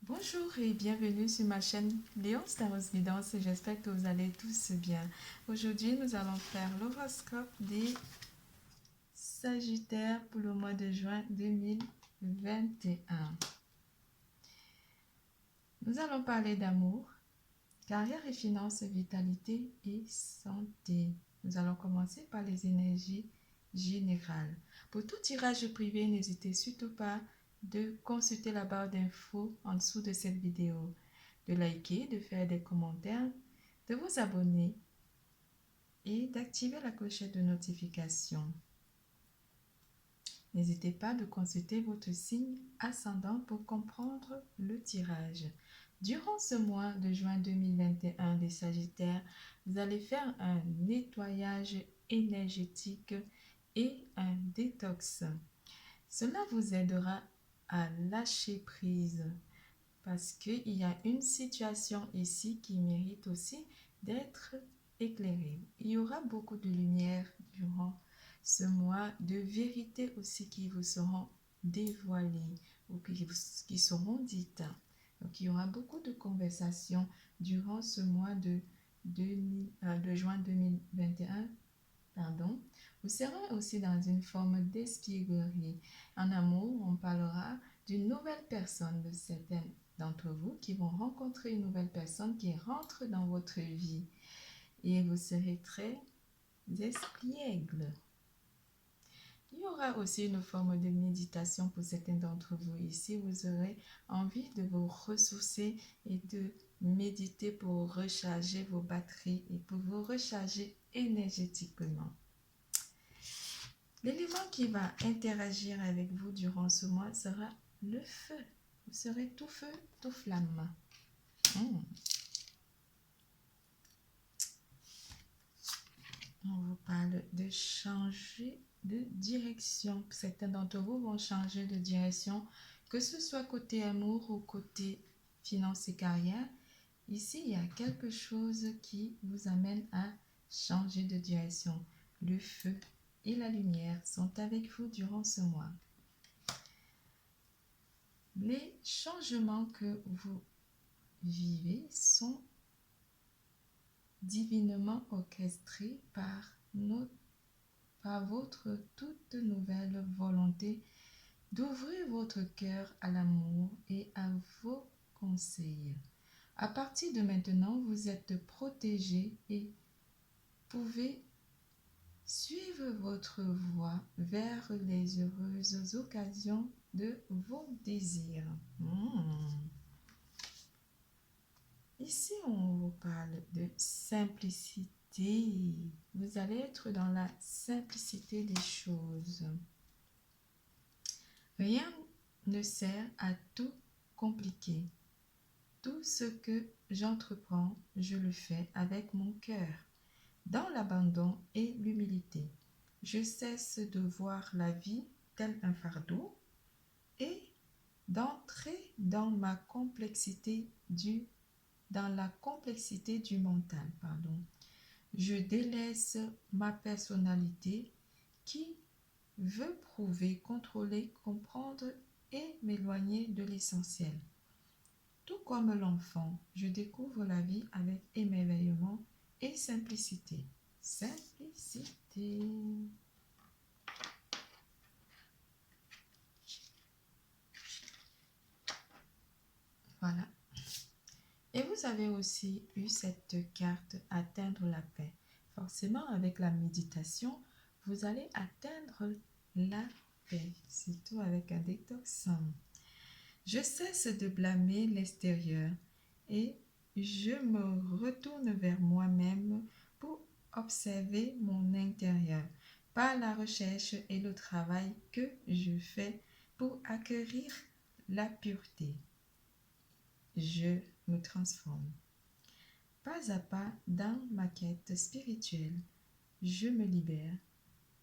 Bonjour et bienvenue sur ma chaîne Léonce Taros Guidance. J'espère que vous allez tous bien. Aujourd'hui, nous allons faire l'horoscope des Sagittaires pour le mois de juin 2021. Nous allons parler d'amour, carrière et finances, vitalité et santé. Nous allons commencer par les énergies générales. Pour tout tirage privé, n'hésitez surtout pas de consulter la barre d'infos en dessous de cette vidéo, de liker, de faire des commentaires, de vous abonner et d'activer la clochette de notification. N'hésitez pas de consulter votre signe ascendant pour comprendre le tirage. Durant ce mois de juin 2021 des Sagittaires, vous allez faire un nettoyage énergétique et un détox. Cela vous aidera à lâcher prise parce qu'il y a une situation ici qui mérite aussi d'être éclairée. Il y aura beaucoup de lumière durant ce mois, de vérités aussi qui vous seront dévoilées ou qui seront dites. Donc il y aura beaucoup de conversations durant ce mois de juin 2021. Vous serez aussi dans une forme d'espièglerie. En amour, on parlera d'une nouvelle personne, de certains d'entre vous qui vont rencontrer une nouvelle personne qui rentre dans votre vie. Et vous serez très espiègle. Il y aura aussi une forme de méditation pour certains d'entre vous. Ici, vous aurez envie de vous ressourcer et de méditer pour recharger vos batteries et pour vous recharger énergétiquement. L'élément qui va interagir avec vous durant ce mois sera le feu. Vous serez tout feu, tout flamme. On vous parle de changer de direction. Certains d'entre vous vont changer de direction, que ce soit côté amour ou côté finance et carrière. Ici, il y a quelque chose qui vous amène à changer de direction. Le feu et la lumière sont avec vous durant ce mois. Les changements que vous vivez sont divinement orchestrés par votre toute nouvelle volonté d'ouvrir votre cœur à l'amour et à vos conseils. À partir de maintenant, vous êtes protégé et pouvez suivre votre voie vers les heureuses occasions de vos désirs. Ici, on vous parle de simplicité. Vous allez être dans la simplicité des choses. Rien ne sert à tout compliquer. Tout ce que j'entreprends, je le fais avec mon cœur, dans l'abandon et l'humilité. Je cesse de voir la vie tel un fardeau et d'entrer dans la complexité du mental. Je délaisse ma personnalité qui veut prouver, contrôler, comprendre et m'éloigner de l'essentiel. Tout comme l'enfant, je découvre la vie avec émerveillement et simplicité. Simplicité. Voilà. Et vous avez aussi eu cette carte atteindre la paix. Forcément, avec la méditation, vous allez atteindre la paix, surtout avec un détox. Je cesse de blâmer l'extérieur et je me retourne vers moi-même pour observer mon intérieur par la recherche et le travail que je fais pour acquérir la pureté. Je me transforme. Pas à pas dans ma quête spirituelle, je me libère,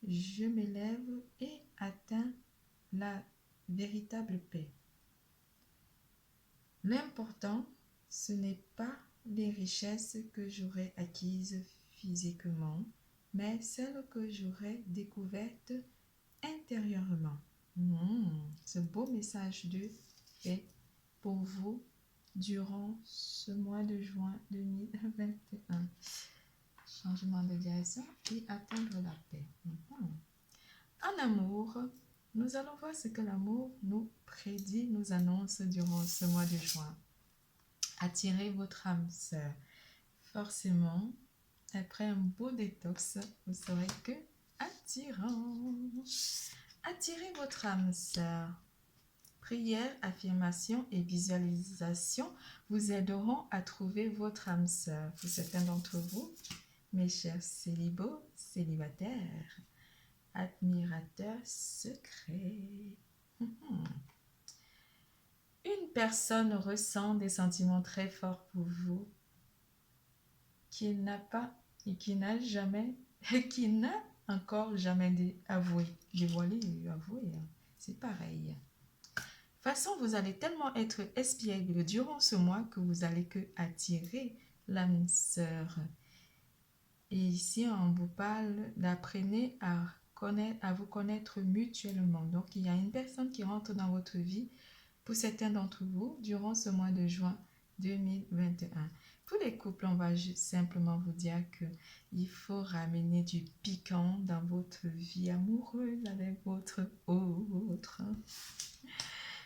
je m'élève et atteins la véritable paix. L'important, ce n'est pas les richesses que j'aurai acquises physiquement, mais celles que j'aurai découvertes intérieurement. Ce beau message de paix pour vous, durant ce mois de juin 2021. Changement de direction et atteindre la paix. En amour, nous allons voir ce que l'amour nous prédit, nous annonce durant ce mois de juin. Attirez votre âme sœur. Forcément, après un beau détox, vous saurez que attirant. Attirez votre âme sœur. Prière, affirmation et visualisation vous aideront à trouver votre âme sœur. Pour certains d'entre vous, mes chers célibats, célibataires, admirateurs secrets. Une personne ressent des sentiments très forts pour vous qu'il n'a pas et qui n'a encore jamais dévoilé, avoué. C'est pareil. De toute façon, vous allez tellement être espiègle durant ce mois que vous allez que attirer l'âme sœur. Et ici, on vous parle d'apprenez à vous connaître mutuellement. Donc, il y a une personne qui rentre dans votre vie, pour certains d'entre vous, durant ce mois de juin 2021. Pour les couples, on va simplement vous dire qu'il faut ramener du piquant dans votre vie amoureuse avec votre autre.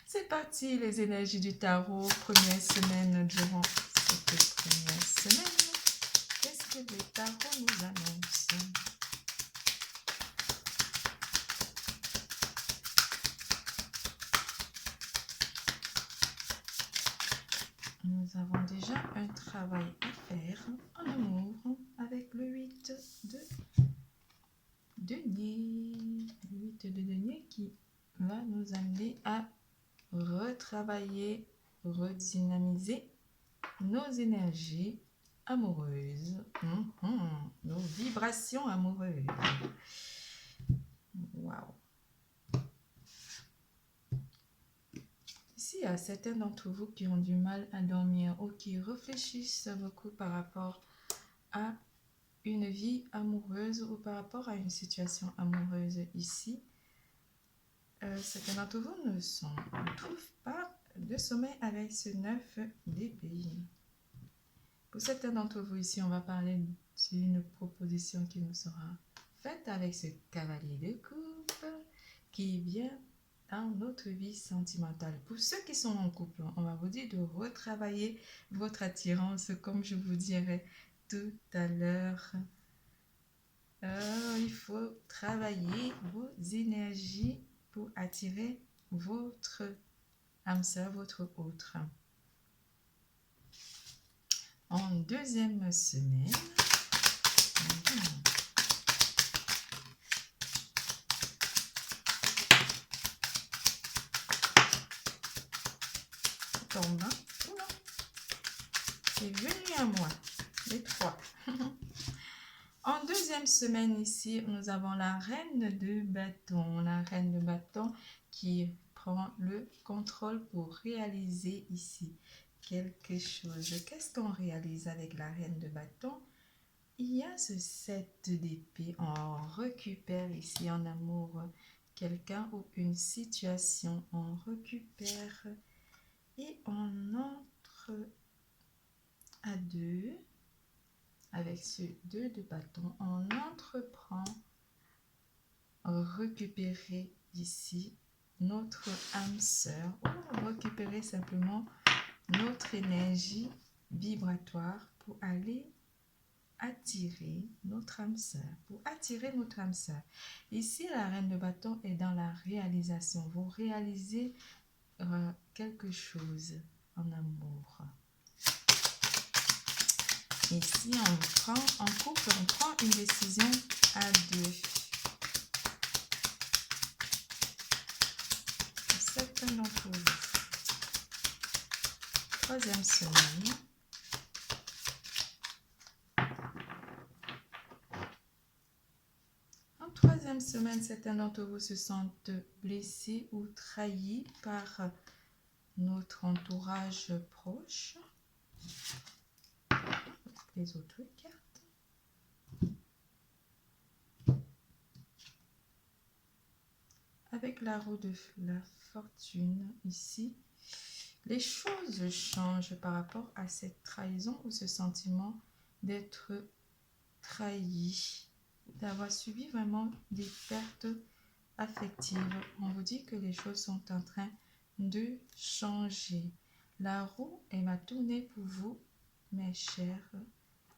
C'est parti, les énergies du tarot, première semaine durant cette première semaine. Qu'est-ce que le tarot nous annonce? Nous avons déjà un travail à faire en amour avec le 8 de denier. Le 8 de denier qui va nous amener à retravailler, redynamiser nos énergies amoureuses, nos vibrations amoureuses. Waouh! Ici, il y a certains d'entre vous qui ont du mal à dormir ou qui réfléchissent beaucoup par rapport à une vie amoureuse ou par rapport à une situation amoureuse ici. Certains d'entre vous ne trouvent pas de sommeil avec ce 9 d'épée. Pour certains d'entre vous ici, on va parler d'une proposition qui nous sera faite avec ce cavalier de coupe qui vient dans notre vie sentimentale. Pour ceux qui sont en couple, on va vous dire de retravailler votre attirance, comme je vous dirai tout à l'heure. Il faut travailler vos énergies pour attirer votre âme sœur, votre autre. En deuxième semaine, tombe, c'est venu à moi, les trois. En deuxième semaine ici, nous avons la reine de bâton. La reine de bâton qui prend le contrôle pour réaliser ici quelque chose. Qu'est-ce qu'on réalise avec la reine de bâton? Il y a ce 7 d'épée. On récupère ici en amour quelqu'un ou une situation. On récupère et on entre à deux. Avec ce 2 de bâton, on entreprend récupérer ici notre âme sœur ou récupérer simplement notre énergie vibratoire pour aller attirer notre âme sœur. Pour attirer notre âme sœur. Ici, la reine de bâton est dans la réalisation. Vous réalisez quelque chose en amour. Ici, en couple, on prend une décision à deux. Pour certains d'entre vous. Troisième semaine. En troisième semaine, certains d'entre vous se sentent blessés ou trahis par notre entourage proche. Les autres cartes. Avec la roue de la fortune ici, Les choses changent par rapport à cette trahison ou ce sentiment d'être trahi, d'avoir subi vraiment des pertes affectives. On vous dit que les choses sont en train de changer. La roue, elle va tourner pour vous, mes chers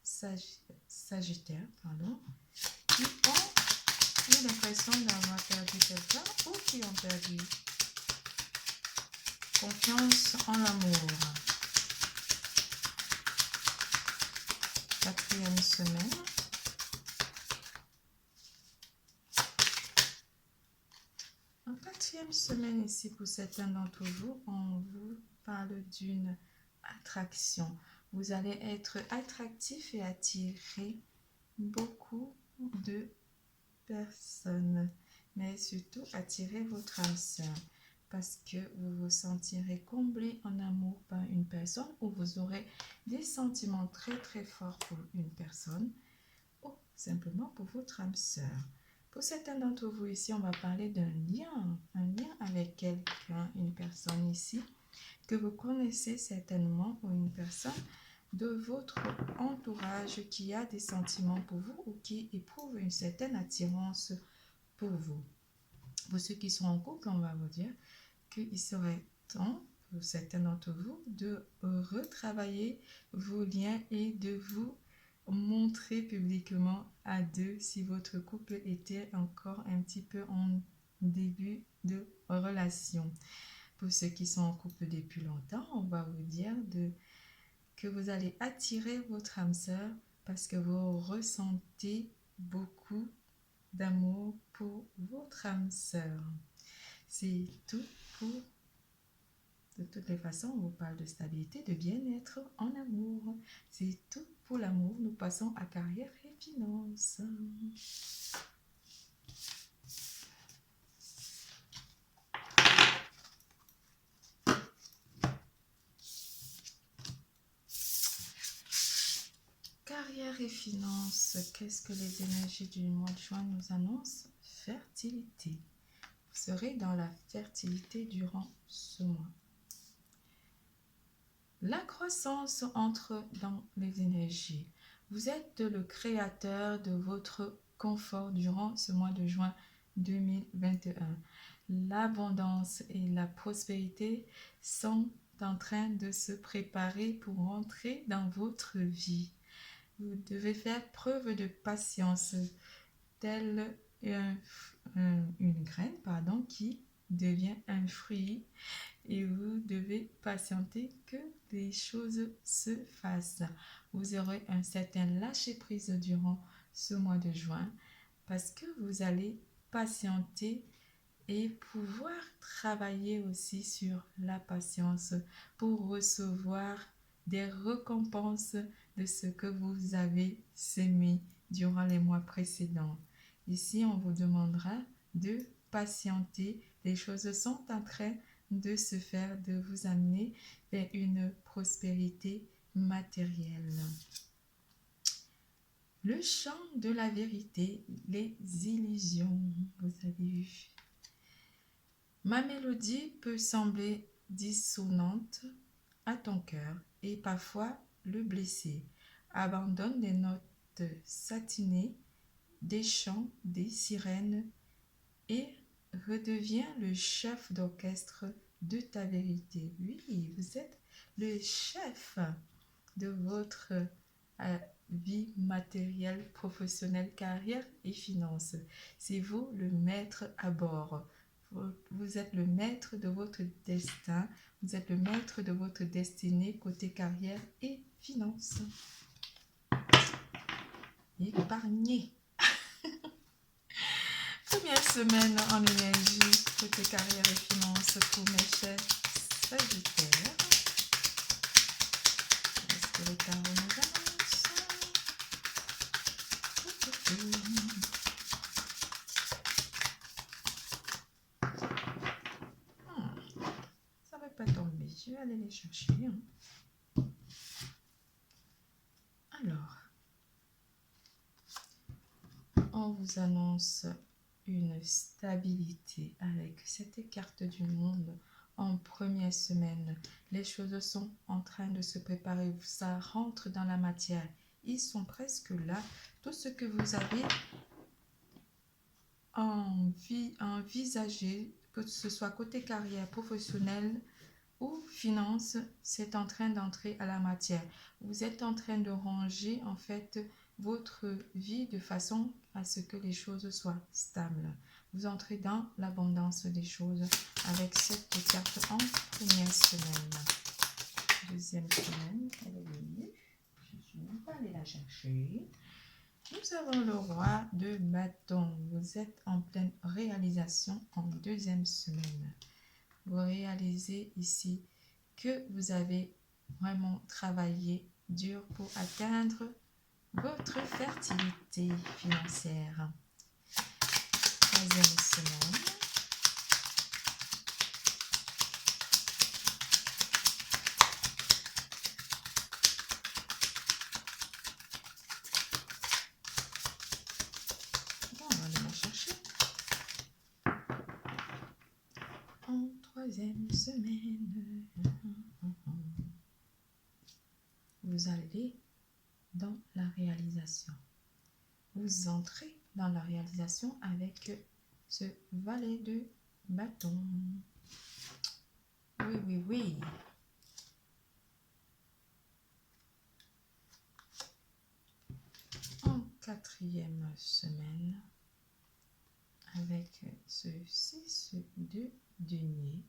Sagittaires, qui ont eu l'impression d'avoir perdu quelqu'un ou qui ont perdu confiance en l'amour. 4e semaine. En 4e semaine ici, pour certains d'entre vous, on vous parle d'une attraction. Vous allez être attractif et attirer beaucoup de personnes, mais surtout attirer votre âme sœur, parce que vous vous sentirez comblé en amour par une personne ou vous aurez des sentiments très très forts pour une personne ou simplement pour votre âme sœur. Pour certains d'entre vous ici, on va parler d'un lien avec quelqu'un, une personne ici que vous connaissez certainement ou une personne de votre entourage qui a des sentiments pour vous ou qui éprouve une certaine attirance pour vous. Pour ceux qui sont en couple, on va vous dire qu'il serait temps pour certains d'entre vous de retravailler vos liens et de vous montrer publiquement à deux si votre couple était encore un petit peu en début de relation. Pour ceux qui sont en couple depuis longtemps, on va vous dire que vous allez attirer votre âme sœur parce que vous ressentez beaucoup d'amour pour votre âme sœur. C'est tout pour... De toutes les façons, on vous parle de stabilité, de bien-être en amour. C'est tout pour l'amour. Nous passons à carrière et finances. Carrière et finances, qu'est-ce que les énergies du mois de juin nous annoncent? Fertilité. Vous serez dans la fertilité durant ce mois. La croissance entre dans les énergies. Vous êtes le créateur de votre confort durant ce mois de juin 2021. L'abondance et la prospérité sont en train de se préparer pour entrer dans votre vie. Vous devez faire preuve de patience, telle une graine qui devient un fruit, et vous devez patienter que les choses se fassent. Vous aurez un certain lâcher-prise durant ce mois de juin parce que vous allez patienter et pouvoir travailler aussi sur la patience pour recevoir des récompenses de ce que vous avez sémé durant les mois précédents. Ici, on vous demandera de patienter. Les choses sont en train de se faire, de vous amener vers une prospérité matérielle. Le chant de la vérité, les illusions, vous avez vu. Ma mélodie peut sembler dissonante à ton cœur et parfois le blesser. Abandonne des notes satinées, des chants, des sirènes et redeviens le chef d'orchestre de ta vérité. Oui, vous êtes le chef de votre vie matérielle, professionnelle, carrière et finances. C'est vous le maître à bord. Vous êtes le maître de votre destin. Vous êtes le maître de votre destinée côté carrière et finances. Épargnez. Première semaine en énergie côté carrière et finances pour mes chers Sagittaires. Est-ce que le tarot nous annonce? Ça ne va pas tomber. Je vais aller les chercher. Alors, on vous annonce une stabilité avec cette carte du monde. en première semaine. Les choses sont en train de se préparer. Ça rentre dans la matière. Ils sont presque là. Tout ce que vous avez envisagé, que ce soit côté carrière professionnelle ou finance, c'est en train d'entrer à la matière. Vous êtes en train de ranger en fait votre vie de façon à ce que les choses soient stables. Vous entrez dans l'abondance des choses avec cette carte en première semaine. Deuxième semaine, elle est venue. Je ne suis même pas allée la chercher. Nous avons le roi de bâton. Vous êtes en pleine réalisation en deuxième semaine. Vous réalisez ici que vous avez vraiment travaillé dur pour atteindre votre fertilité financière. Troisième semaine. Bon, on va aller la chercher. En troisième semaine, vous allez dans la réalisation. Vous entrez dans la réalisation avec ce valet de bâton. Oui, oui, oui. En quatrième semaine, avec ce 6 de denier,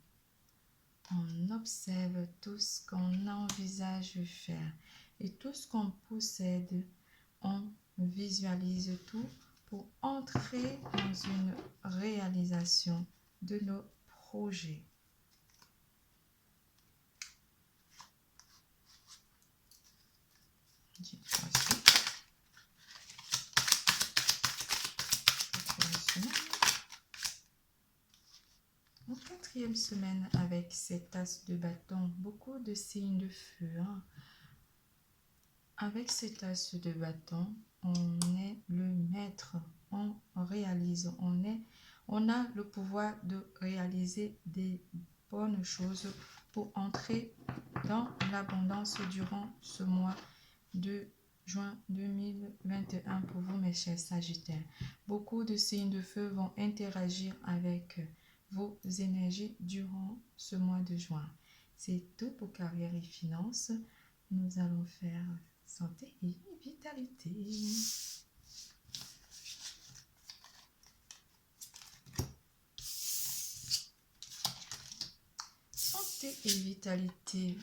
on observe tout ce qu'on envisage faire et tout ce qu'on possède, on visualise tout pour entrer dans une réalisation de nos projets. En quatrième semaine, avec cette as de bâton, beaucoup de signes de feu. Avec cette as de bâton, on est le maître, on réalise, on a le pouvoir de réaliser des bonnes choses pour entrer dans l'abondance durant ce mois de juin 2021 pour vous, mes chers Sagittaires. Beaucoup de signes de feu vont interagir avec vos énergies durant ce mois de juin. C'est tout pour carrière et finances. Nous allons faire santé et vitalité. Santé et vitalité.